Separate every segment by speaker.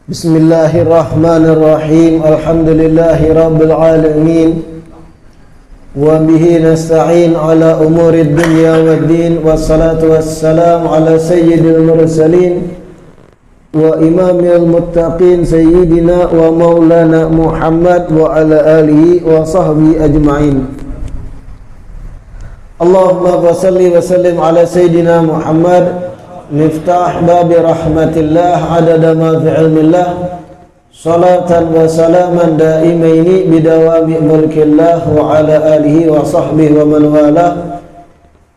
Speaker 1: Bismillahirrahmanirrahim. Alhamdulillahi rabbil alamin. Wa bihi nasta'in ala umurid dunya waddin. Wassalatu wassalamu ala sayyidil mursalin wa imamil muttaqin sayyidina wa maulana Muhammad wa ala alihi wa sahbihi ajma'in. Allahumma salli wa sallim ala sayyidina Muhammad miftah babi rahmatillah adada ma fi ilmillah salatan wa salaman daimaini bidawami mulkillah wa ala alihi wa sahbihi wa man wala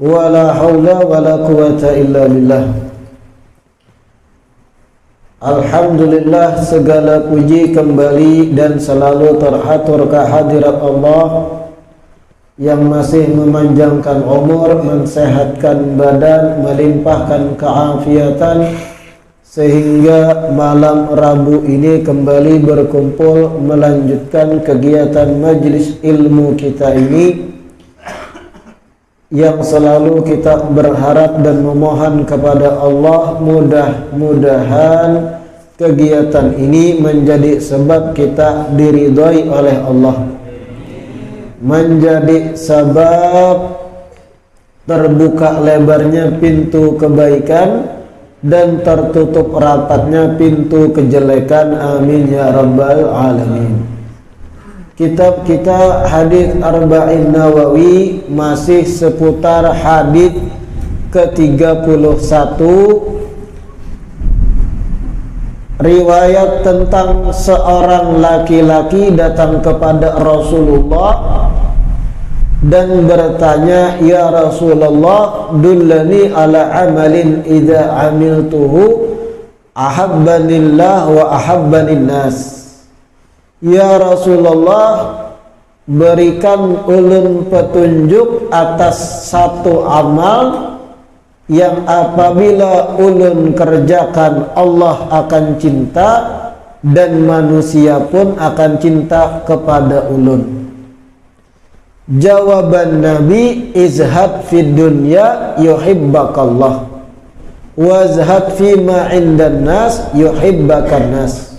Speaker 1: wa la hawla wa la quwata illa billah. Alhamdulillah, segala puji kembali dan selalu terhatur kehadirat Allah yang masih memanjangkan umur, mensehatkan badan, melimpahkan keafiatan, sehingga malam Rabu ini kembali berkumpul melanjutkan kegiatan majlis ilmu kita ini, yang selalu kita berharap dan memohon kepada Allah mudah-mudahan kegiatan ini menjadi sebab kita diridhai oleh Allah, menjadi sebab terbuka lebarnya pintu kebaikan dan tertutup rapatnya pintu kejelekan. Amin ya rabbal alamin. Kitab kita hadis Arba'in Nawawi masih seputar hadis ke-31, riwayat tentang seorang laki-laki datang kepada Rasulullah dan bertanya, "Ya Rasulullah, dullani ala amalin idza amiltuhu ahabbanillah wa ahabbanin nas." Ya Rasulullah, berikan ulun petunjuk atas satu amal yang apabila ulun kerjakan Allah akan cinta dan manusia pun akan cinta kepada ulun. Jawaban Nabi, izhad fid dunya yuhibbakallah wazhad fima indan nas yuhibbakan nas.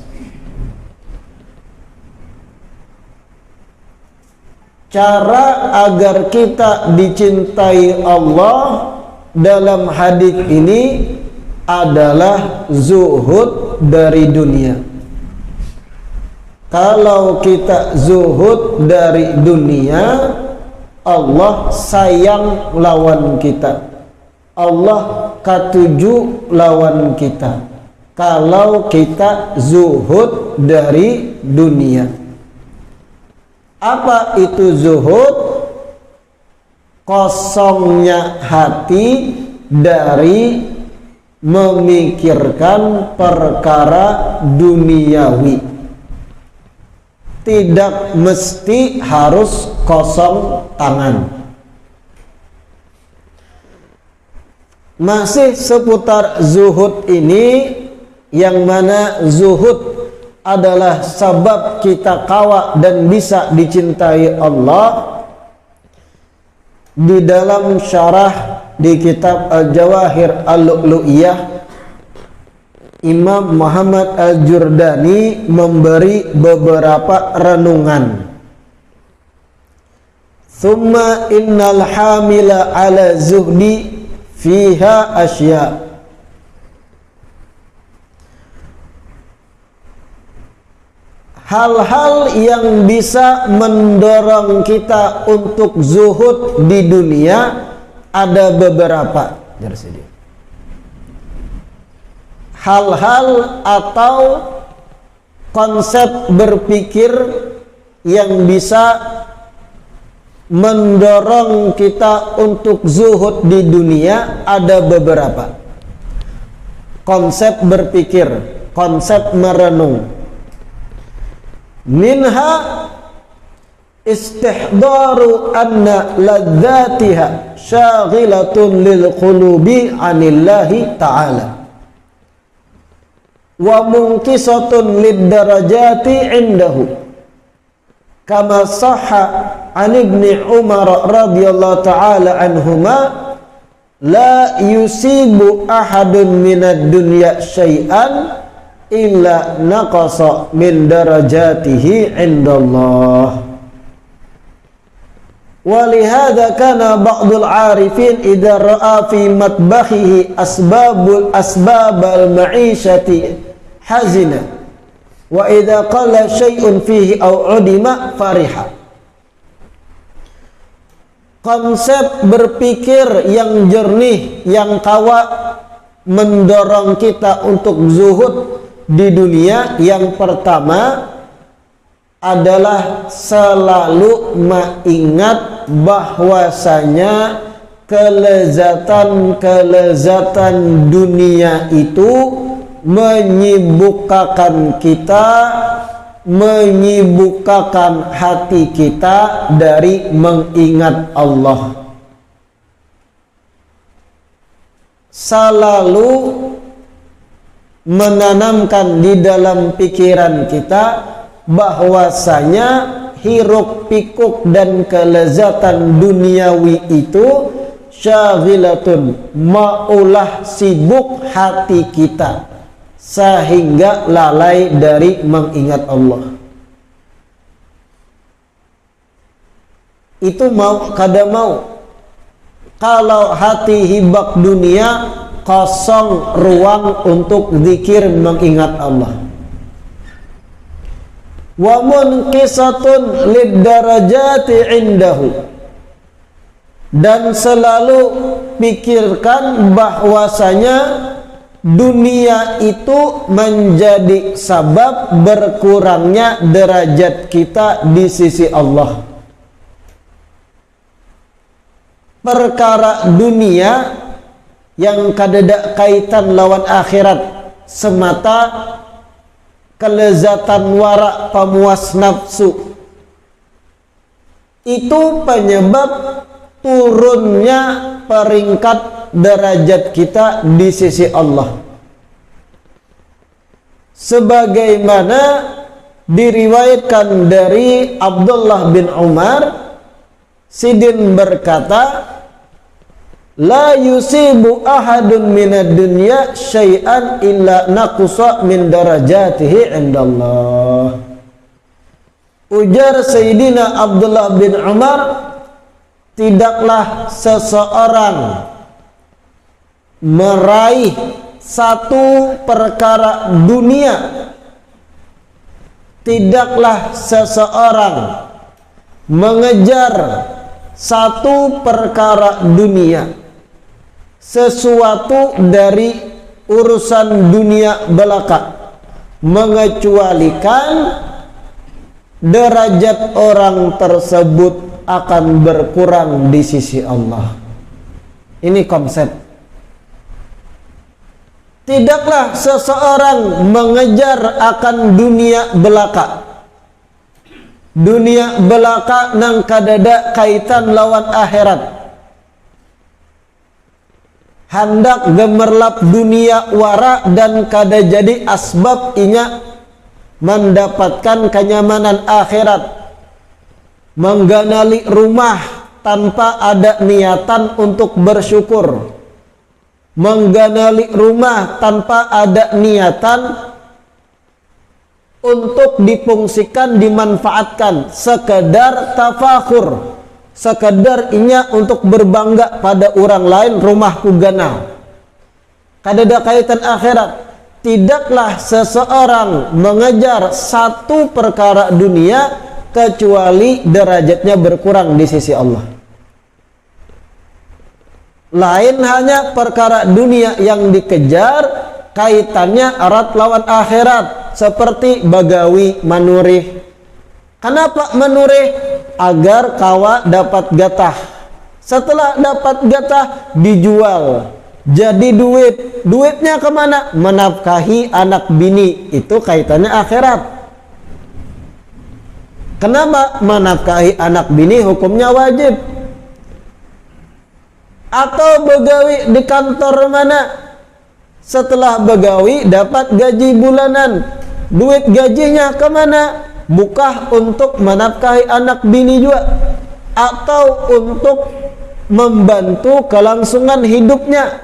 Speaker 1: Cara agar kita dicintai Allah dalam hadis ini adalah zuhud dari dunia. Kalau kita zuhud dari dunia, Allah sayang lawan kita, Allah katuju lawan kita. Kalau kita zuhud dari dunia. Apa itu zuhud? Kosongnya hati dari memikirkan perkara duniawi. Tidak mesti harus kosong tangan. Masih seputar zuhud ini, yang mana zuhud adalah sebab kita kawa dan bisa dicintai Allah. Di dalam syarah di kitab Al-Jawahir Al-Lu'lu'iyah, Imam Muhammad Al-Jurdani memberi beberapa renungan. Thumma innal hamila ala zuhdi fiha asya. Hal-hal yang bisa mendorong kita untuk zuhud di dunia ada beberapa. Hal-hal atau konsep berpikir yang bisa mendorong kita untuk zuhud di dunia ada beberapa. Konsep berpikir, konsep merenung. Minha istihdaru anna ladzatiha syaghilatun lil qulubi anillahi ta'ala wa munkisatun lid darajati indahu, kama sahha an ibni Umar radhiyallahu ta'ala anhuma la yusibu ahadun minad dunya syai'an illa naqasa min darajatihi indallah. Walihada kana ba'dul arifin idza ra'a fi matbahihi asbabal ma'ishati hazina wa idza qala syai'un fihi aw udima fariha. Konsep berpikir yang jernih, yang kawak, mendorong kita untuk zuhud di dunia. Yang pertama adalah selalu mengingat bahwasanya kelezatan dunia itu menyibukkan kita, menyibukkan hati kita dari mengingat Allah. Selalu menanamkan di dalam pikiran kita bahwasanya hiruk pikuk dan kelezatan duniawi itu syaghilatun, maulah sibuk hati kita sehingga lalai dari mengingat Allah. Itu mau kada mau. Kalau hati hibak dunia, kosong ruang untuk zikir mengingat Allah. Wa munqisatun lid darajati indahu, dan selalu pikirkan bahwasanya dunia itu menjadi sabab berkurangnya derajat kita di sisi Allah. Perkara dunia yang kadada kaitan lawan akhirat semata, kelezatan warak pemuas nafsu, itu penyebab turunnya peringkat derajat kita di sisi Allah. Sebagaimana diriwayatkan dari Abdullah bin Umar, Sidin berkata, la yusibu ahadun minad dunya syai'an illa naqusa min darajatihi indallah. Ujar Sayyidina Abdullah bin Umar, tidaklah seseorang meraih satu perkara dunia, tidaklah seseorang mengejar satu perkara dunia, sesuatu dari urusan dunia belaka, mengecualikan derajat orang tersebut akan berkurang di sisi Allah. Ini konsep. Tidaklah seseorang mengejar akan dunia belaka. Dunia belaka nang kadada kaitan lawan akhirat. Hendak gemerlap dunia wara dan kada jadi asbab inya mendapatkan kenyamanan akhirat. Mengganali rumah tanpa ada niatan untuk bersyukur. Mengganali rumah tanpa ada niatan untuk difungsikan, dimanfaatkan, sekedar tafakhur, sekedar inya untuk berbangga pada orang lain, rumahku ganal. Kadada kaitan akhirat. Tidaklah seseorang mengejar satu perkara dunia kecuali derajatnya berkurang di sisi Allah. Lain hanya perkara dunia yang dikejar kaitannya erat lawan akhirat, seperti bagawi manurih. Kenapa manurih? Agar kawa dapat gatah. Setelah dapat gatah dijual, jadi duit. Duitnya kemana? Menafkahi anak bini. Itu kaitannya akhirat. Kenapa? Menafkahi anak bini hukumnya wajib. Atau begawi di kantor mana? Setelah begawi dapat gaji bulanan. Duit gajinya kemana? Bukan untuk menafkahi anak bini juga, atau untuk membantu kelangsungan hidupnya.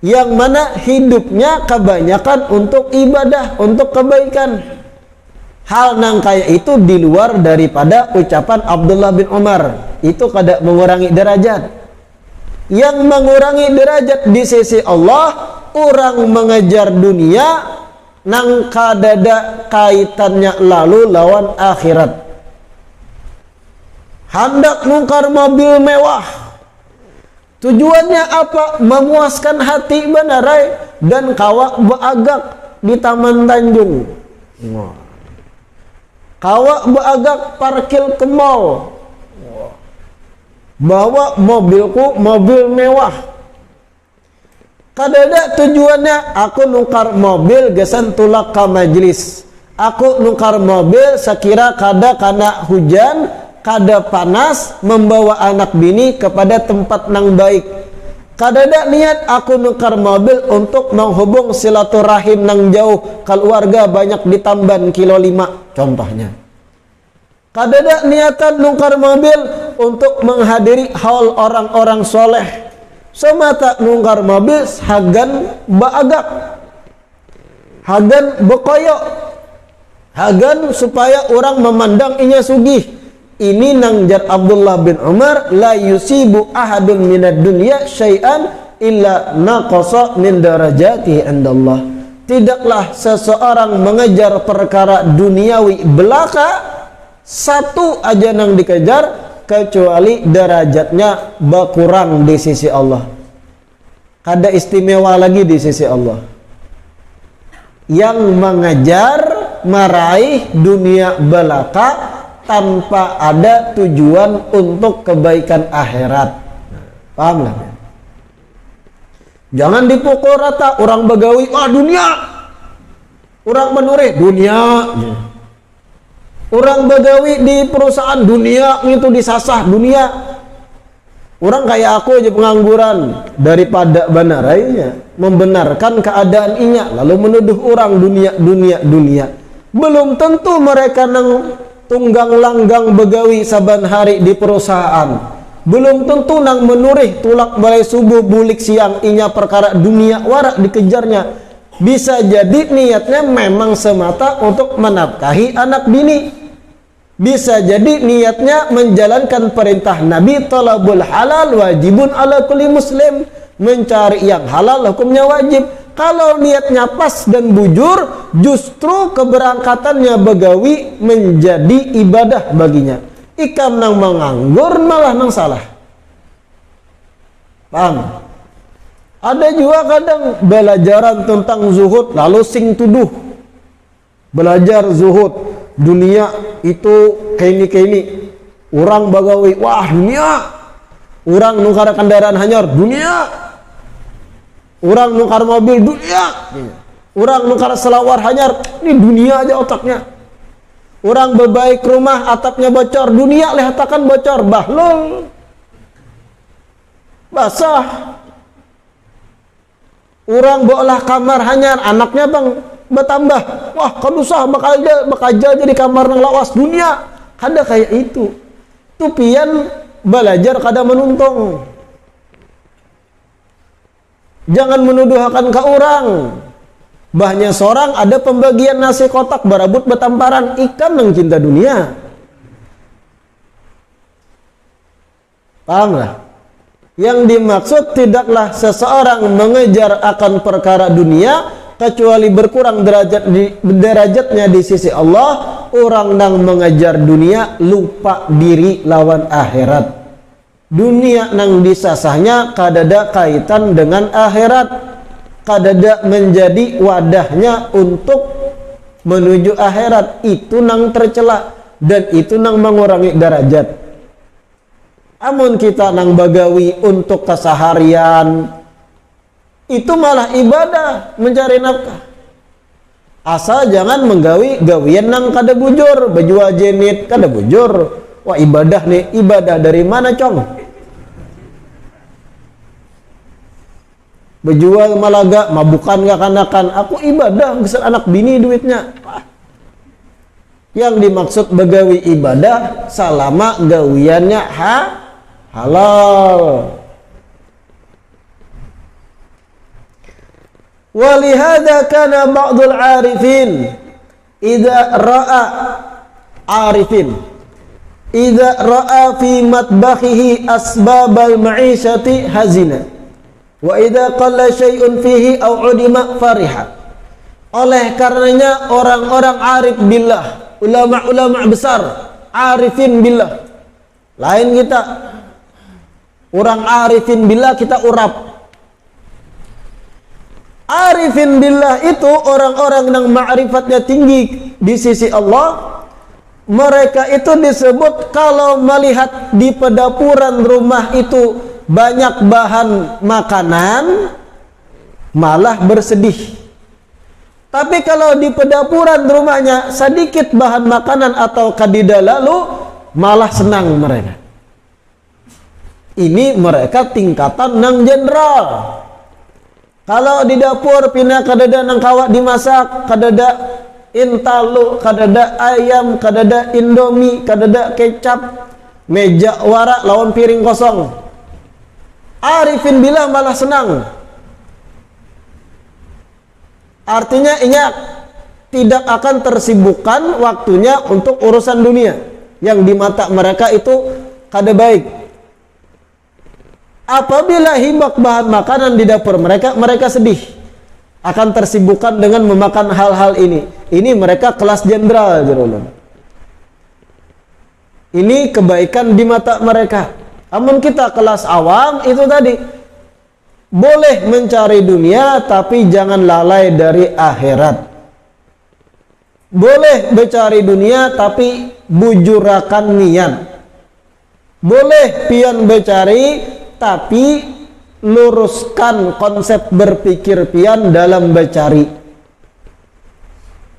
Speaker 1: yang mana hidupnya kebanyakan untuk ibadah, untuk kebaikan. Hal nang kaya itu di luar daripada ucapan Abdullah bin Umar, itu kada mengurangi derajat. Yang mengurangi derajat di sisi Allah, orang mengejar dunia nang kadada kaitannya lalu lawan akhirat. Hendak nukar mobil mewah, tujuannya apa? Memuaskan hati benarai dan kawak beagak di Taman Tanjung. Kawak beagak parkir ke mall. Bawa mobilku mobil mewah. Kadada tujuannya aku nukar mobil gesan tulak ke majelis. Aku nukar mobil sekira kada kana hujan, kada panas, membawa anak bini kepada tempat nang baik. Kadada niat aku nukar mobil untuk menghubung silaturahim nang jauh, keluarga banyak di Tamban kilo 5 contohnya. Kadada niatan nukar mobil untuk menghadiri haul orang-orang soleh. Semata nukar mobil hagan baagak, hagan bekoyok, hagan supaya orang memandang inya sugih. Ini nang jar Abdullah bin Umar, la yusibu ahadun minad dunya syai'an illa naqasa min darajatihi indallah. Tidaklah seseorang mengejar perkara duniawi belaka, satu aja nang dikejar, kecuali derajatnya berkurang di sisi Allah. Kada istimewa lagi di sisi Allah. Yang mengejar meraih dunia belaka tanpa ada tujuan untuk kebaikan akhirat. Paham lah? Jangan dipukul rata orang begawi, dunia. Orang menurih dunia. Orang begawi di perusahaan dunia, itu disasah dunia. Orang kayak aku aja pengangguran, daripada banarainya membenarkan keadaan inya lalu menuduh orang dunia. Belum tentu mereka nang tunggang langgang begawi saban hari di perusahaan. Belum tentu nang menurih tulak balai subuh bulik siang inya perkara dunia warak dikejarnya. Bisa jadi niatnya memang semata untuk menafkahi anak bini. Bisa jadi niatnya menjalankan perintah Nabi, talabul halal wajibun ala kulli muslim. Mencari yang halal hukumnya wajib. Kalau niatnya pas dan bujur, justru keberangkatannya begawi menjadi ibadah baginya. Ikam nang menganggur malah nang salah. Paham? Ada juga kadang belajaran tentang zuhud lalu sing tuduh. Belajar zuhud, dunia itu kaini. Orang begawi, wah dunia. Orang nukar kendaraan hanyar, dunia. Orang nukar mobil, dunia. Orang nukar selawar hanyar, ini dunia aja otaknya. Orang berbaik rumah, atapnya bocor, dunia lehatakan bocor, bahlul. Basah. Orang bolah kamar hanyar, anaknya bang bertambah. Wah, kadusah bakal jadi kamar nang lawas, dunia. Kada kayak itu. Tupian belajar kada menuntung. Jangan menuduhkan ke orang. Bahnya seorang ada pembagian nasi kotak barabut betamparan, ikan yang cinta dunia. Paham lah? Yang dimaksud tidaklah seseorang mengejar akan perkara dunia kecuali berkurang derajatnya di sisi Allah. Orang nang mengejar dunia lupa diri lawan akhirat. Dunia nang disasahnya kadada kaitan dengan akhirat, kadada menjadi wadahnya untuk menuju akhirat. Itu nang tercela dan itu nang mengurangi derajat. Amun kita nang bagawi untuk keseharian, itu malah ibadah mencari nafkah. Asal jangan menggawi gawian nang kada bujur, baju jenit kada bujur. Wah ibadah nih, ibadah dari mana cong? Berjual malaga, mabukan gak kanakan. Aku ibadah, besar anak bini duitnya. Yang dimaksud begawi ibadah selama gawiannya halal. Walihada kana ba'dul arifin idza ra'a fi matbakhihi asbabal ma'ishati hazina wa idza qalla syai'un fihi aw udima fariha. Oleh karenanya orang-orang arif billah, ulama-ulama besar, arifin billah. Lain kita. Orang arifin billah kita urap. Arifin billah itu orang-orang yang ma'rifatnya tinggi di sisi Allah. Mereka itu disebut kalau melihat di pedapuran rumah itu banyak bahan makanan, malah bersedih. Tapi kalau di pedapuran rumahnya sedikit bahan makanan atau kadida lalu, malah senang mereka. Ini mereka tingkatan nang jenderal. Kalau di dapur pina kadada nang kawat dimasak, kadada intalu, kadada ayam, kadada indomie, kadada kecap, meja warak lawan piring kosong. Arifin billah malah senang. Artinya ini tidak akan tersibukkan waktunya untuk urusan dunia yang di mata mereka itu kada baik. Apabila hibak bahan makanan di dapur mereka, mereka sedih. Akan tersibukkan dengan memakan hal-hal ini. Ini mereka kelas jenderal, Jerulun. Ini kebaikan di mata mereka. Namun kita kelas awam, itu tadi. Boleh mencari dunia, tapi jangan lalai dari akhirat. Boleh mencari dunia, tapi bujurakan niat. Boleh pian mencari, tapi luruskan konsep berpikir pian dalam mencari.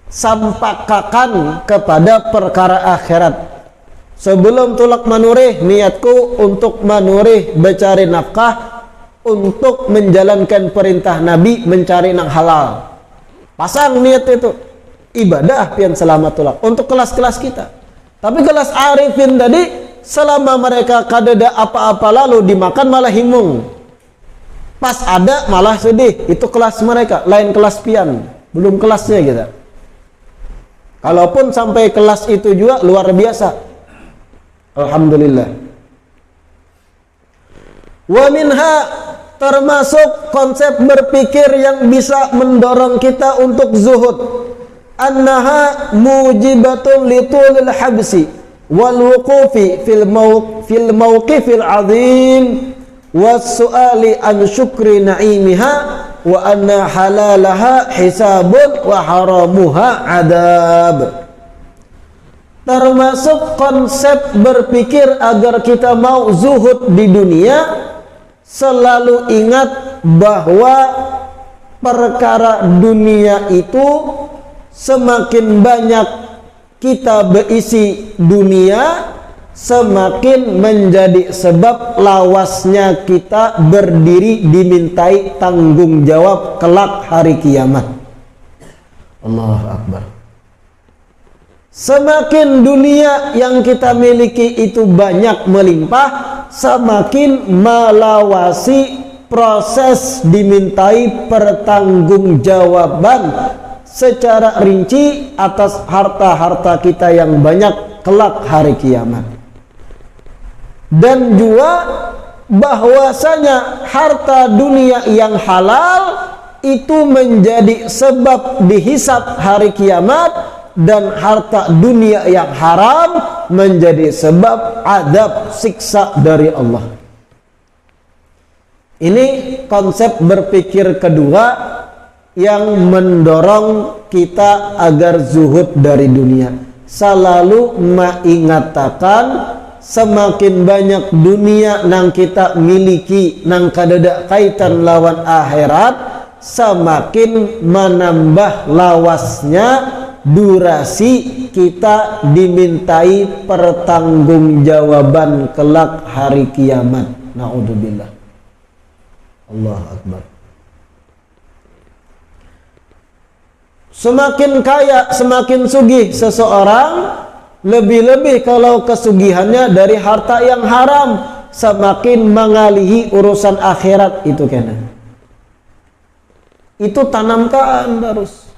Speaker 1: Sampaikan kepada perkara akhirat. Sebelum tulak manurih, niatku untuk manurih mencari nafkah, untuk menjalankan perintah Nabi mencari nang halal. Pasang niat itu. Ibadah pian selamat tulak. Untuk kelas-kelas kita. Tapi kelas arifin tadi, selama mereka kadada apa-apa lalu dimakan malah himung. Pas ada malah sedih. Itu kelas mereka, lain kelas pian. Belum kelasnya kita. Kalaupun sampai kelas itu juga luar biasa. Alhamdulillah. Wa minha, termasuk konsep berpikir yang bisa mendorong kita untuk zuhud. Annaha mujibatun litulil habsi wal wuqufi fil mawqifil azim was su'ali an syukri na'imiha wa anna halalaha hisabun wa haramuha adab. Termasuk konsep berpikir agar kita mau zuhud di dunia, selalu ingat bahwa perkara dunia itu semakin banyak kita berisi dunia, semakin menjadi sebab lawasnya kita berdiri dimintai tanggung jawab kelak hari kiamat. Allahu Akbar. Semakin dunia yang kita miliki itu banyak melimpah, semakin melawasi proses dimintai pertanggungjawaban secara rinci atas harta-harta kita yang banyak kelak hari kiamat. Dan juga bahwasanya harta dunia yang halal itu menjadi sebab dihisab hari kiamat, dan harta dunia yang haram menjadi sebab adab siksa dari Allah. Ini konsep berpikir kedua yang mendorong kita agar zuhud dari dunia. Selalu mengatakan semakin banyak dunia nang kita miliki nang kadada kaitan lawan akhirat, semakin menambah lawasnya durasi kita dimintai pertanggungjawaban kelak hari kiamat. Na'udzubillah. Allahu Akbar. Semakin kaya, semakin sugih seseorang, lebih-lebih kalau kesugihannya dari harta yang haram, semakin mengalihi urusan akhirat itu kena. itu tanamkan terus.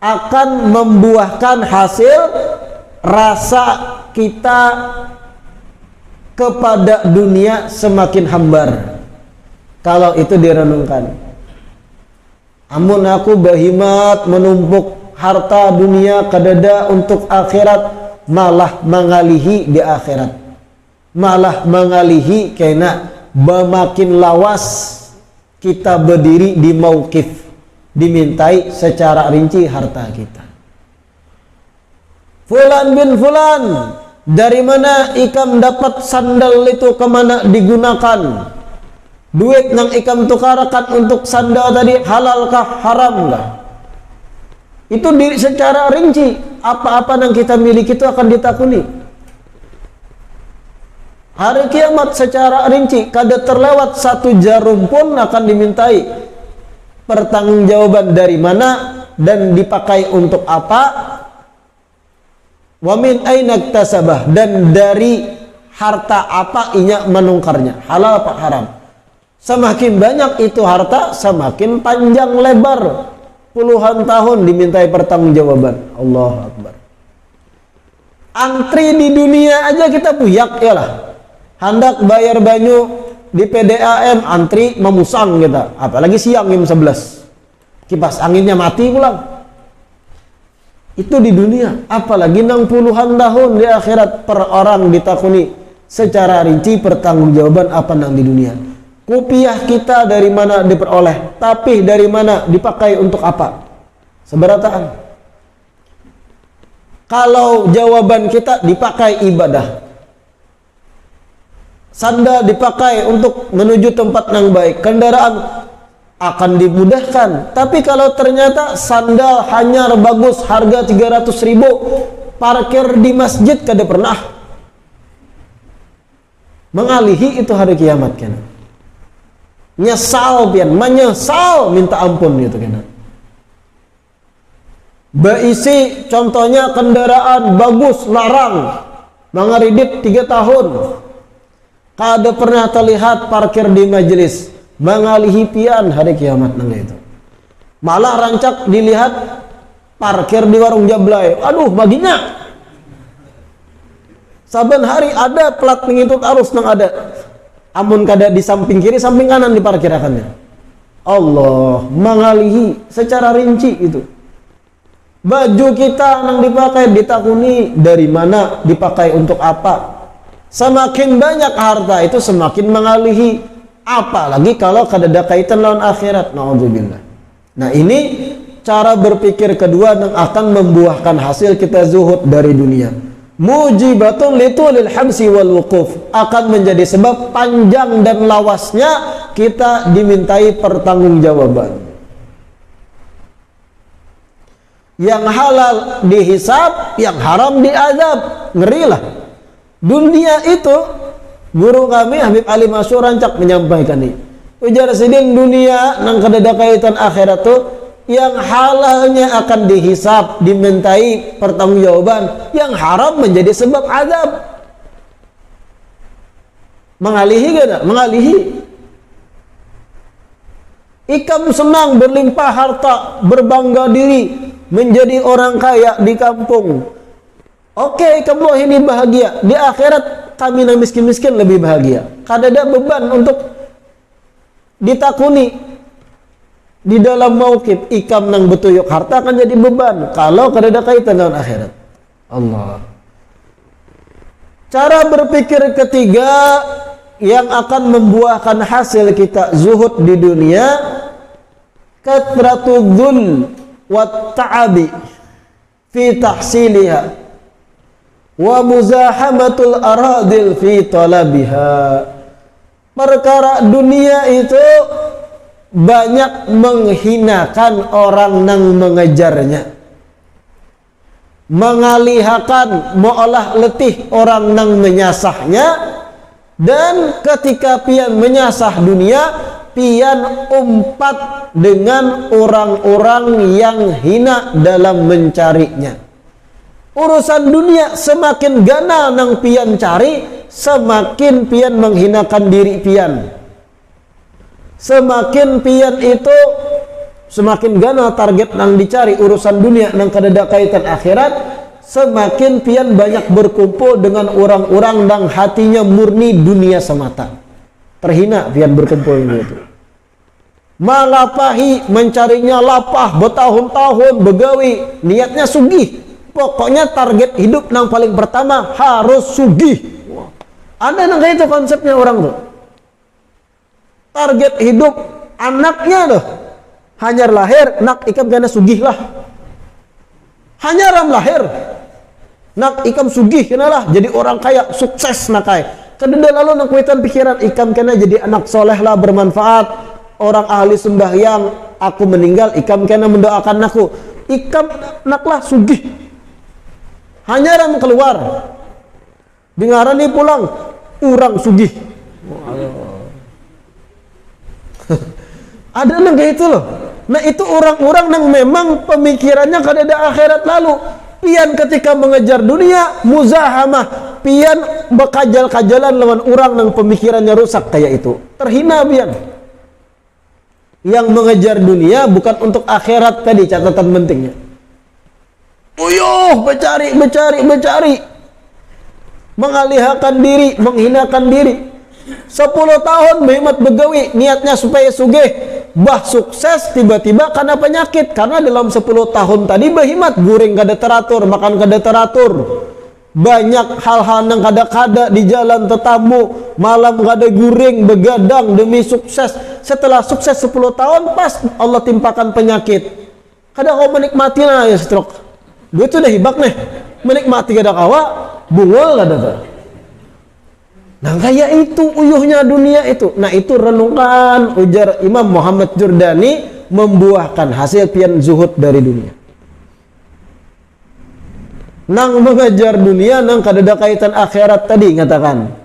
Speaker 1: Akan membuahkan hasil rasa kita kepada dunia semakin hambar kalau itu direnungkan. Amun aku bahimat menumpuk harta dunia kadada untuk akhirat, malah mengalihi di akhirat, malah mengalihi kena makin lawas kita berdiri di mauqif, dimintai secara rinci harta kita. Fulan bin Fulan, dari mana ikam dapat sandal itu, kemana digunakan? Duit yang ikam tukarakan untuk sandal tadi halalkah, haramkah? Itu secara rinci. Apa-apa yang kita miliki itu akan ditakuni. Hari kiamat secara rinci, kada terlewat satu jarum pun akan dimintai pertanggungjawaban dari mana dan dipakai untuk apa. Wa min aina iktasabah, dan dari harta apa inya menungkarnya, halal apa haram. Semakin banyak itu harta, semakin panjang lebar, puluhan tahun dimintai pertanggungjawaban. Allahu Akbar. Antri di dunia aja kita puyak ya lah. Hendak bayar banyu di PDAM antri memusang kita, apalagi siang jam 11. Kipas anginnya mati pulang. Itu di dunia, apalagi 60-an tahun di akhirat per orang ditakuni secara rinci pertanggungjawaban apa nang di dunia. Kupiah kita dari mana diperoleh, tapi dari mana dipakai untuk apa? Seberataan. Kalau jawaban kita dipakai ibadah, sandal dipakai untuk menuju tempat yang baik, kendaraan akan dimudahkan. Tapi kalau ternyata sandal hanya bagus harga 300.000, parkir di masjid kada pernah, mengalihi itu hari kiamat kan. Nyesal pian, menyesal minta ampun gitu kan. Beisi contohnya kendaraan bagus larang, mengeridit 3 tahun, kada pernah terlihat parkir di majelis, mengalihi pian hari kiamat nanti itu. Malah rancak dilihat parkir di warung jablay, aduh baginya. Saben hari ada plat mengikut arus nang ada. Amun kada di samping kiri, samping kanan diparkirakannya. Allah, mengalihi secara rinci itu. Baju kita nang dipakai ditakuni dari mana, dipakai untuk apa. Semakin banyak harta itu semakin mengalihi. Apalagi kalau kada ada kaitan lawan akhirat. Na'udzubillah. Nah ini cara berpikir kedua yang akan membuahkan hasil kita zuhud dari dunia. Mujibatun litulil habsi wal wuquf, akan menjadi sebab panjang dan lawasnya kita dimintai pertanggungjawaban. Yang halal dihisab, yang haram diazab. Ngerilah. Dunia itu, guru kami Habib Ali Masyur rancak menyampaikan ini. Ujar siding dunia nang kada kaitan akhirat tu, yang halalnya akan dihisab, dimintai pertanggungjawaban, yang haram menjadi sebab azab. Mengalihi kan? Mengalihi. Ikam senang berlimpah harta, berbangga diri, menjadi orang kaya di kampung. Oke, kamu ini bahagia. Di akhirat kami yang miskin-miskin lebih bahagia. Kada ada beban untuk ditakuni. Di dalam mauqif ikam nang betuyuk harta akan jadi beban kalau kada ada kaitan dengan akhirat. Allah. Cara berpikir ketiga yang akan membuahkan hasil kita zuhud di dunia, kathratul dhul wat ta'abi fi tahsiliha wa muzahamatul aradil fi talabiha. Perkara dunia itu banyak menghinakan orang yang mengejarnya, mengalihkan, meolah letih orang yang menyasahnya, dan ketika pian menyasah dunia, pian umpat dengan orang-orang yang hina dalam mencarinya. Urusan dunia semakin ganal nang pian cari, semakin pian menghinakan diri pian. Semakin pian itu semakin gana target nang dicari urusan dunia nang kadada kaitan akhirat, semakin pian banyak berkumpul dengan orang-orang nang hatinya murni dunia semata. Terhina pian berkumpul itu. Malapahi, mencarinya lapah bertahun-tahun begawi, niatnya sugih. Pokoknya target hidup nang paling pertama harus sugih. Ada nang kayak itu konsepnya orang tuh. Target hidup anaknya tuh hanyar lahir nak ikam kena sugih lah. Hanyaram lahir nak ikam sugih kenalah jadi orang kaya sukses nak kaya. Kedua lalu nak kuitan pikiran ikam kena jadi anak soleh lah bermanfaat, orang ahli sembahyang, aku meninggal ikam kena mendoakan aku. Ikam naklah sugih. Hanyaram keluar. Dengarani pulang orang sugih. Ada nang kayak itu loh. Nah itu orang-orang yang memang pemikirannya kadada akhirat lalu. Pian ketika mengejar dunia muzahamah, pian bekajal-kajalan lawan orang yang pemikirannya rusak kayak itu. Terhina pian. Yang mengejar dunia bukan untuk akhirat tadi catatan pentingnya. Uyuh, becari. Mengalihkan diri, menghinakan diri. 10 tahun berhemat begawi, niatnya supaya sugih, bah sukses tiba-tiba karena penyakit. Karena dalam 10 tahun tadi berhemat, guring kada teratur, makan kada teratur, banyak hal-hal yang kada-kada di jalan tetamu, malam kada guring, begadang demi sukses. Setelah sukses 10 tahun pas Allah timpakan penyakit, kada kau menikmati lah ya stroke. Gue tuh udah hibak nih, menikmati kada kawa, bungol kada tuh. Nah kayak itu uyuhnya dunia itu. Nah itu renungan ujar Imam Muhammad Jurdani membuahkan hasil pian zuhud dari dunia. Nang mengejar dunia nang kadada kaitan akhirat tadi ngatakan.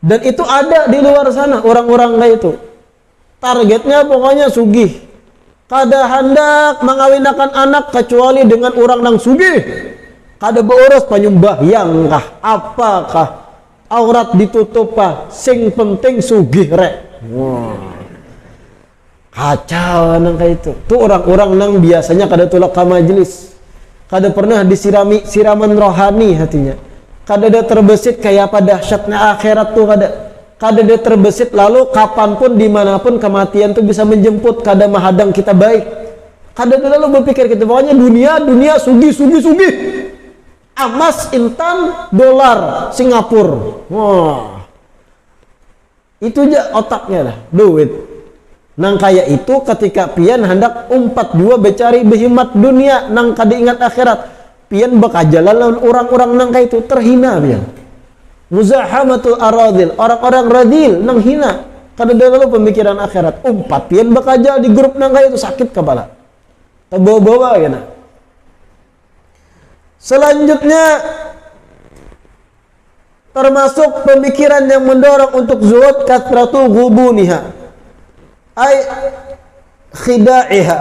Speaker 1: Dan itu ada di luar sana orang-orang kayak itu. Targetnya pokoknya sugih. Kada hendak mengawinkan anak kecuali dengan orang nang sugih. Kada beurus panyumbahyang kah apakah aurat ditutup pa, sing penting sugih rek. Wah. Kacau nang kayak itu. Tuh orang-orang nang biasanya kada tulak ke majelis. Kada pernah disirami siraman rohani hatinya. Kada ada terbesit kayak apa dahsyatnya akhirat tuh kada. Kada ada terbesit lalu kapanpun dimanapun kematian tuh bisa menjemput, kada mahadang kita baik. Kada ada lalu berpikir gitu pokoknya dunia sugih. Emas, intan, dolar, Singapura. Wah. Itu aja otaknya lah, duit. Nang kaya itu ketika pian hendak umpat dua becari behimat dunia nang kada ingat akhirat. Pian bekajalan lawan orang-orang nang kaya itu terhina pian. Muzahamatul aradil, orang-orang radil nang hina. Kada ada lalu pemikiran akhirat. Umpat pian bekajal di grup nang kaya itu sakit kepala. Terbawa-bawa ya nah. Selanjutnya termasuk pemikiran yang mendorong untuk zuhud kathratu ghubuniha ay khida'iha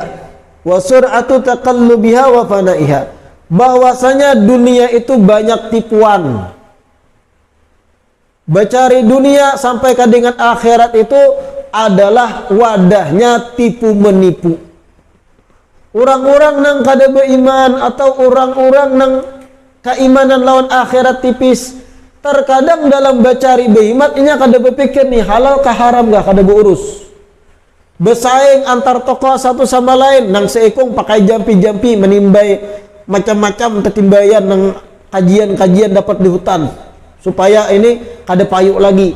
Speaker 1: wa sur'atu taqallubiha wa fana'iha, bahwasanya dunia itu banyak tipuan. Becari dunia sampai ke dengan akhirat itu adalah wadahnya tipu menipu. Orang-orang nang kada beriman atau orang-orang nang keimanan lawan akhirat tipis, terkadang dalam becari behimat inya kada berpikir nih halal kah haram gak kada beurus. Bersaing antar tokoh satu sama lain nang seekong pakai jampi-jampi menimbai macam-macam ketimbayan nang kajian-kajian dapat di hutan supaya ini kada payuk lagi.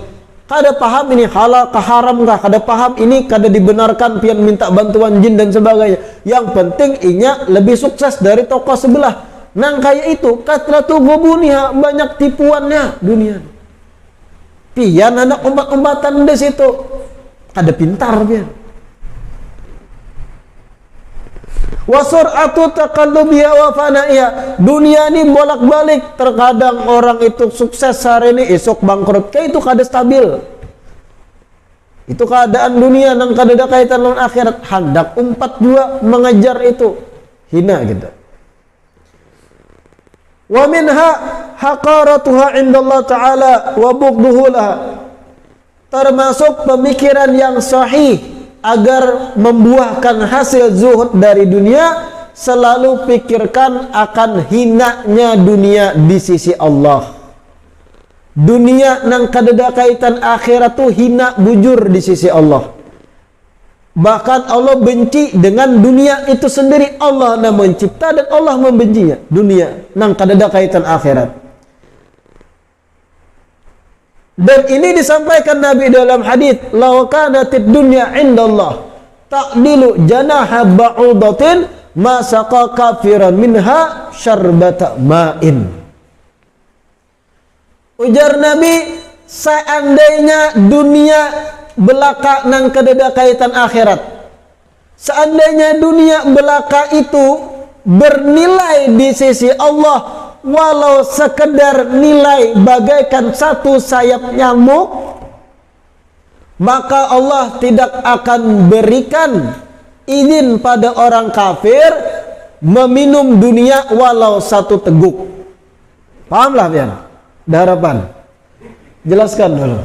Speaker 1: Kada paham ini halal kah haram kah, kada paham ini kada dibenarkan pian minta bantuan jin dan sebagainya. Yang penting inya lebih sukses dari tokoh sebelah. Nang kaya itu kathratu ghubuniha, banyak tipuannya dunia. Pian anak umpat-umpatan di situ. Kada pintar pian. Wa sur'atu taqallubiha wa fana'iha, dunia ini bolak-balik. Terkadang orang itu sukses hari ini, esok bangkrut. Kayak itu kada stabil. Itu keadaan dunia nang kada ada kaitan dengan akhirat. Hendak umpat juga mengejar itu, hina gitu. Wa minha haqaratuha indallah ta'ala wa bughduhu laha, termasuk pemikiran yang sahih agar membuahkan hasil zuhud dari dunia, selalu pikirkan akan hinanya dunia di sisi Allah. Dunia nang kadada kaitan akhirat tu hina bujur di sisi Allah. Bahkan Allah benci dengan dunia itu sendiri. Allah yang mencipta dan Allah membencinya. Dunia nang kadada kaitan akhirat. Dan ini disampaikan Nabi dalam hadis, "Law kanatid dunya indallah ta'dilu janaha ba'udatin ma saqa kafiran minha syarbata ma'in." Ujar Nabi, seandainya dunia belaka nang kadada kaitan akhirat, seandainya dunia belaka itu bernilai di sisi Allah walau sekedar nilai bagaikan satu sayap nyamuk, maka Allah tidak akan berikan izin pada orang kafir meminum dunia walau satu teguk. Pahamlah pian? Harapan. Jelaskan dulu.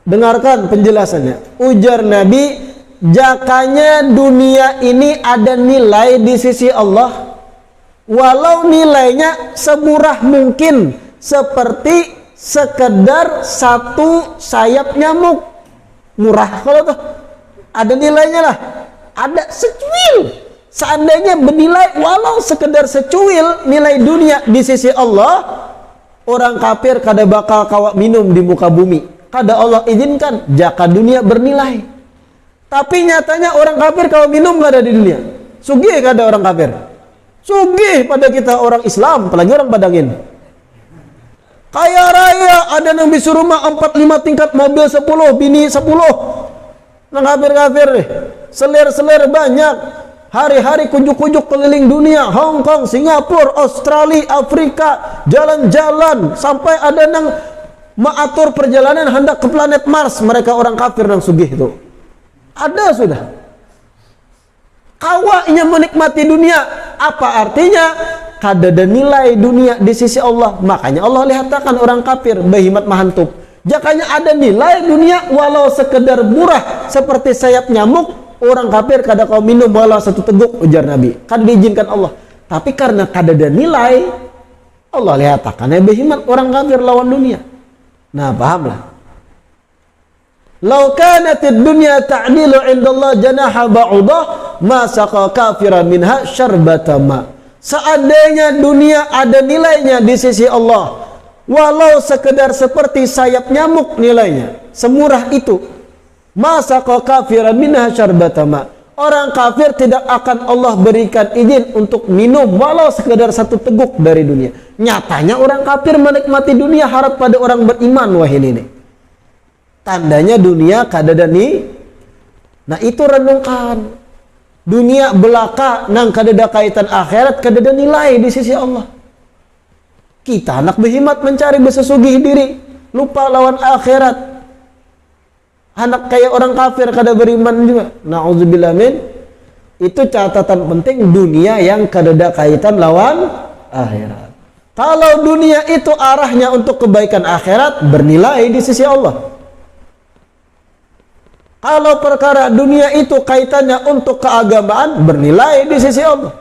Speaker 1: Dengarkan penjelasannya. Ujar Nabi, jakanya dunia ini ada nilai di sisi Allah, walau nilainya semurah mungkin, seperti sekedar satu sayap nyamuk. Murah kalau tuh. Ada nilainya lah. Ada secuil. Seandainya bernilai walau sekedar secuil nilai dunia di sisi Allah, orang kafir kada bakal kawa minum di muka bumi. Kada Allah izinkan jaka dunia bernilai. Tapi nyatanya orang kafir kawa minum kada di dunia. Sugih kada orang kafir. Sugih pada kita orang Islam, apalagi orang Padangin. Kaya raya, ada yang bisa rumah 4-5 tingkat, mobil 10, bini 10. Nang kafir-kafir nih. Selir-selir banyak. Hari-hari kunjuk-kunjuk keliling dunia, Hong Kong, Singapura, Australia, Afrika, jalan-jalan sampai ada nang mengatur perjalanan hendak ke planet Mars. Mereka orang kafir nang sugih itu. Ada sudah. Kawaknya menikmati dunia. Apa artinya? Kada ada nilai dunia di sisi Allah. Makanya Allah lihatkan orang kafir behimat mahantup. Jakanya ada nilai dunia walau sekedar murah seperti sayap nyamuk. Orang kafir kada kau minum walau satu teguk, ujar Nabi. Kan diizinkan Allah. Tapi karena kada ada nilai, Allah lihatkan behimat orang kafir lawan dunia. Nah, pahamlah. Lau kanatid dunya ta'dilu indallah janaha ba'udah ma saqa kafiran minha syarbata ma. Seandainya dunia ada nilainya di sisi Allah, walau sekedar seperti sayap nyamuk nilainya, semurah itu, masa kau kafiran minha syarbata ma. Orang kafir tidak akan Allah berikan izin untuk minum walau sekedar satu teguk dari dunia. Nyatanya orang kafir menikmati dunia, harap pada orang beriman. Wah ini. Tandanya dunia kadada nih. Nah itu renungkan. Dunia belaka nang kadada kaitan akhirat, kadada nilai di sisi Allah. Kita anak behimat mencari besesugih diri, lupa lawan akhirat. Anak kayak orang kafir kada beriman juga. Na'udzubillah min. Itu catatan penting, dunia yang kadada kaitan lawan akhirat. Kalau dunia itu arahnya untuk kebaikan akhirat, bernilai di sisi Allah. Kalau perkara dunia itu kaitannya untuk keagamaan, bernilai di sisi Allah.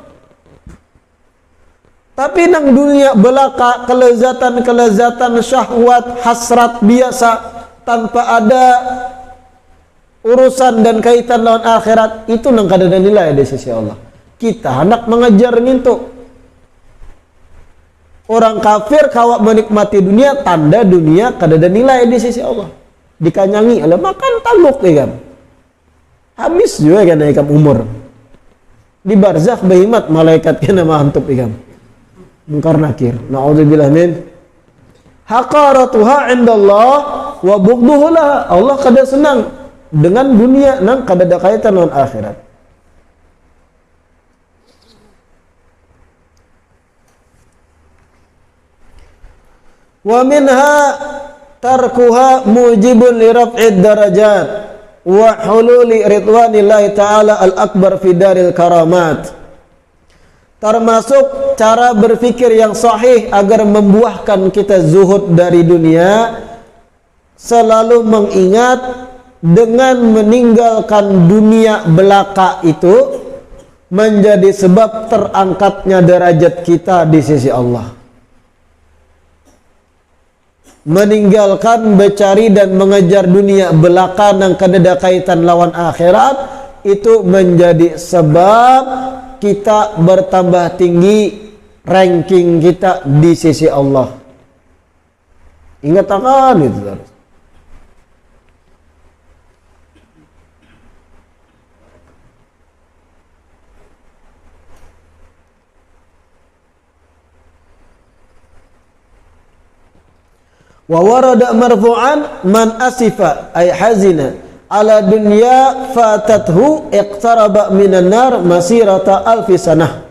Speaker 1: Tapi nang dunia belaka, kelezatan syahwat, hasrat biasa, tanpa ada urusan dan kaitan lawan akhirat, itu nang kada ada nilai di sisi Allah. Kita hendak mengejar itu. Orang kafir kawak menikmati dunia, tanda dunia kada ada nilai di sisi Allah. Dikanyangi, ala makan taluk ikam. Habis juga kan ikam umur. Di barzakh behimat malaikat kena mahantup ikam. Mungkar nakir. Na'udzubillah min. Haqaratuha indallah wa bughduhu laha. Allah kada senang dengan dunia nang kada ada kaitan dengan akhirat. Wa minha tarkuha mujibun li raf'id darajat wa hululi ridwanillahi ta'ala al-akbar fi daril karamat. Termasuk cara berpikir yang sahih agar membuahkan kita zuhud dari dunia, selalu mengingat dengan meninggalkan dunia belaka itu menjadi sebab terangkatnya derajat kita di sisi Allah. Meninggalkan, mencari dan mengejar dunia belaka yang kada kaitan lawan akhirat itu menjadi sebab kita bertambah tinggi ranking kita di sisi Allah. Ingat akan itu terus. Wa warada marfu'an man asifa ay hazina ala dunya fatathu iqtaraba minan nar masirata alfi sanah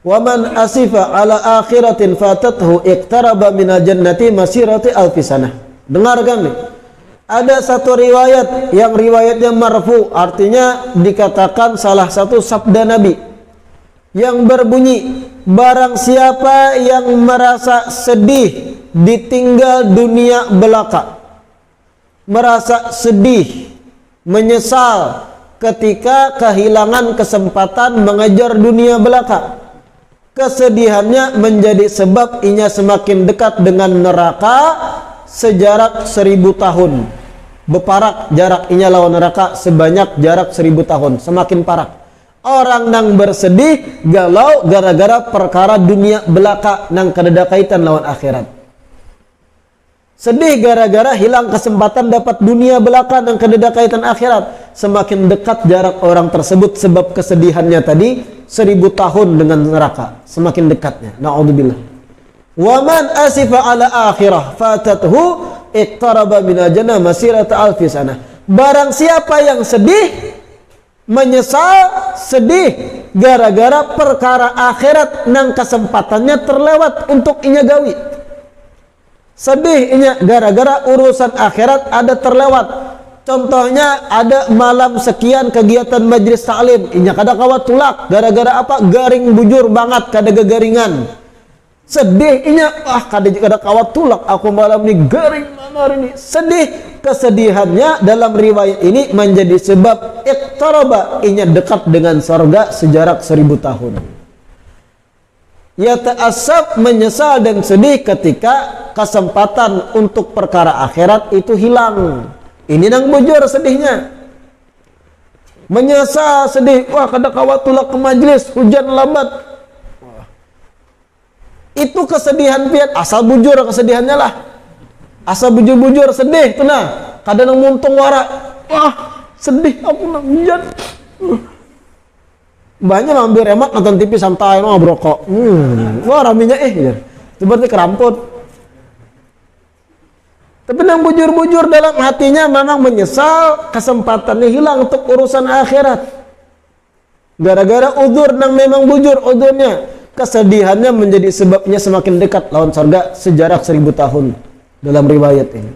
Speaker 1: wa man asifa ala akhiratin fatathu iqtaraba minal jannati masirati alfi sanah. Dengarkan nih, ada satu riwayat yang riwayatnya marfu, artinya dikatakan salah satu sabda Nabi yang berbunyi, barang siapa yang merasa sedih ditinggal dunia belaka, merasa sedih, menyesal ketika kehilangan kesempatan mengejar dunia belaka, kesedihannya menjadi sebab inya semakin dekat dengan neraka sejarak 1000 tahun. Beparak jarak inya lawan neraka sebanyak jarak 1000 tahun, semakin parak. Orang nang bersedih galau gara-gara perkara dunia belaka nang kada kaitan lawan akhirat. Sedih gara-gara hilang kesempatan dapat dunia belaka nang kada kaitan akhirat. Semakin dekat jarak orang tersebut sebab kesedihannya tadi 1000 tahun dengan neraka, semakin dekatnya. Na'udzubillah. Wa man asifa ala akhirah fatathu iqtaraba minal jannah masirata alfi sanah. Barang siapa yang sedih, menyesal, sedih gara-gara perkara akhirat nang kesempatannya terlewat untuk inya gawi. Sedih inya gara-gara urusan akhirat ada terlewat. Contohnya ada malam sekian kegiatan majlis taklim, inya kada kawat tulak gara-gara apa? Garing bujur banget, kada gegaringan. Sedih inya, kada kawat tulak aku malam ini garing mana ini. Sedih, kesedihannya dalam riwayat ini menjadi sebab iqtaraba, inya dekat dengan sorga sejarak 1000 tahun. Ya ta'assab, menyesal dan sedih ketika kesempatan untuk perkara akhirat itu hilang. Ini nang bujur sedihnya. Menyesal, sedih, wah kada kawat tulak ke majlis, hujan lambat. Itu kesedihan piat, asal bujur kesedihannya lah. Asal bujur-bujur sedih tu nah. Kada nang muntung wara. Wah, sedih aku nang hujan. Banyak ambil remote nonton TV santai mau brokok. Wah raminya itu berarti keramput. Tapi yang bujur-bujur dalam hatinya memang menyesal kesempatannya hilang untuk urusan akhirat. Gara-gara udzur yang memang bujur udzurnya, kesedihannya menjadi sebabnya semakin dekat lawan surga sejarak 1000 tahun dalam riwayat ini.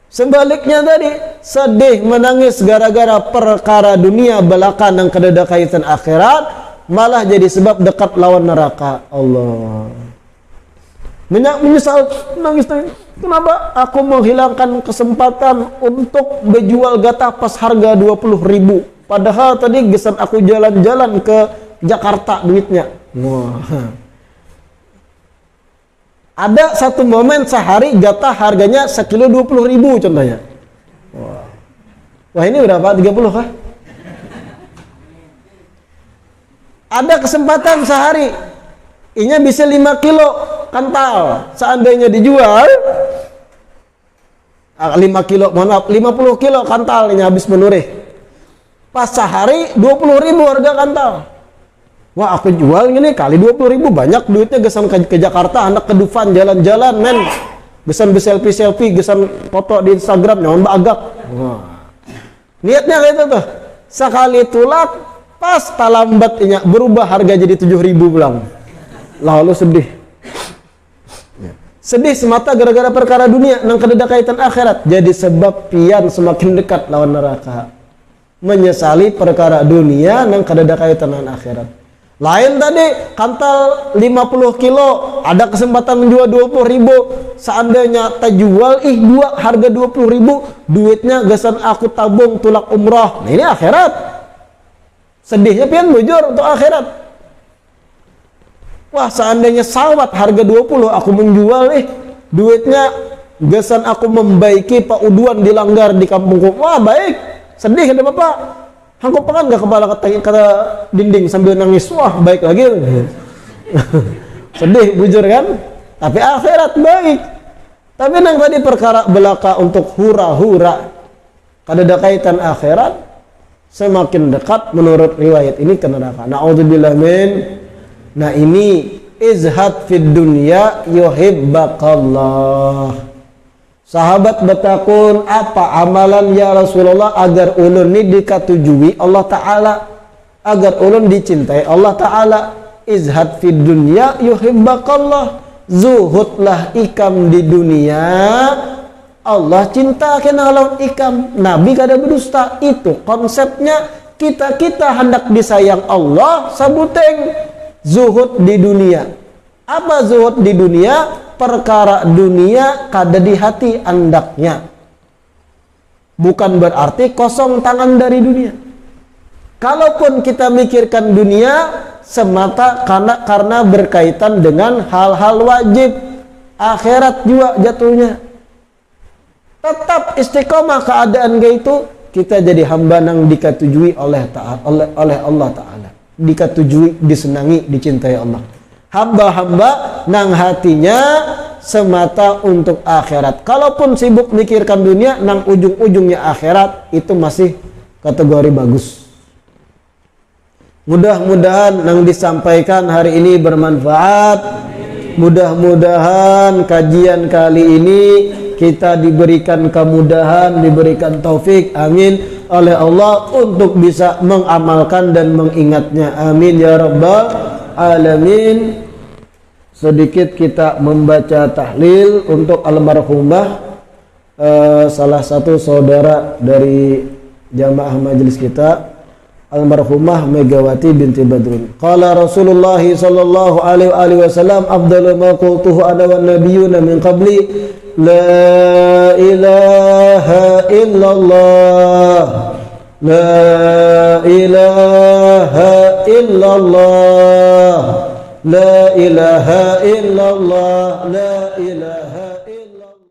Speaker 1: Sebaliknya tadi, sedih menangis gara-gara perkara dunia belaka yang kada kaitan akhirat, malah jadi sebab dekat lawan neraka. Allah. Menyesal, nangis. Kenapa aku menghilangkan kesempatan untuk menjual gata pas harga 20.000? Padahal tadi gesan aku jalan-jalan ke Jakarta duitnya. Wah. Ada satu momen sehari gata harganya sekilo 20.000 contohnya. Wah ini berapa? 30 kah? Ada kesempatan sehari inya bisa 5 kilo kantal. Seandainya dijual 5 kilo, mohon maaf, 50 kilo kantal inya habis menurih. Pas sehari 20.000 harga kantal. Wah aku jual gini kali 20.000 banyak duitnya, gesan ke Jakarta, anak ke Dufan jalan-jalan men, gesan selfie, gesan foto di Instagram nyaman bagak. Wah. Niatnya kayak itu tuh, sekali tulak pas talambatnya berubah harga jadi 7.000 pulang. Lalu sedih. Sedih semata gara-gara perkara dunia nang kada kaitan akhirat, jadi sebab pian semakin dekat lawan neraka. Menyesali perkara dunia nang kada kaitan dengan akhirat. Lain tadi kantal 50 kilo, ada kesempatan menjual 20.000. Seandainya terjual dua harga 20.000, duitnya gesan aku tabung tulak umrah. Nah, ini akhirat. Sedihnya pian bujur untuk akhirat. Wah, seandainya sawat harga 20 aku menjual duitnya gesan aku membaiki Pak Uduan dilanggar di kampungku. Wah, baik. Sedih ada Bapak. Hangkop pengen gak kepala kata dinding sambil nangis. Wah, baik lagi. Sedih bujur kan? Tapi akhirat baik. Tapi nang tadi perkara belaka untuk hura-hura, kada ada kaitan akhirat, semakin dekat menurut riwayat ini ke neraka. Na'udzubillah min. Nah, ini izhad fid dunya yuhibbakallah. Sahabat bertakun, apa amalan ya Rasulullah agar ulun ini dikatujui Allah Ta'ala, agar ulun dicintai Allah Ta'ala? Izhad fid dunya yuhibbakallah. Zuhudlah ikam di dunia, Allah cinta kena lawan ikam. Nabi kada berdusta. Itu konsepnya. Kita hendak disayang Allah, sabuteng zuhud di dunia. Apa zuhud di dunia? Perkara dunia kada di hati andaknya. Bukan berarti kosong tangan dari dunia. Kalaupun kita mikirkan dunia semata karena berkaitan dengan hal-hal wajib, akhirat juga jatuhnya. Tetap istiqomah keadaan itu, kita jadi hamba nang dikatujui oleh Allah Ta'ala. Dikatujui, disenangi, dicintai Allah. Hamba-hamba nang hatinya semata untuk akhirat. Kalaupun sibuk mikirkan dunia, nang ujung-ujungnya akhirat, itu masih kategori bagus. Mudah-mudahan nang disampaikan hari ini bermanfaat. Mudah-mudahan kajian kali ini kita diberikan kemudahan, diberikan taufik, amin, oleh Allah untuk bisa mengamalkan dan mengingatnya. Amin ya rabbal alamin. Sedikit kita membaca tahlil untuk almarhumah salah satu saudara dari jamaah majelis kita, almarhumah Megawati binti Badrun. Qala Rasulullah sallallahu alaihi wasallam, afdalu ma qultuhu ana wan nabiyyuna min qabli, la ilaha illallah, la ilaha illallah, la ilaha illallah, la ilaha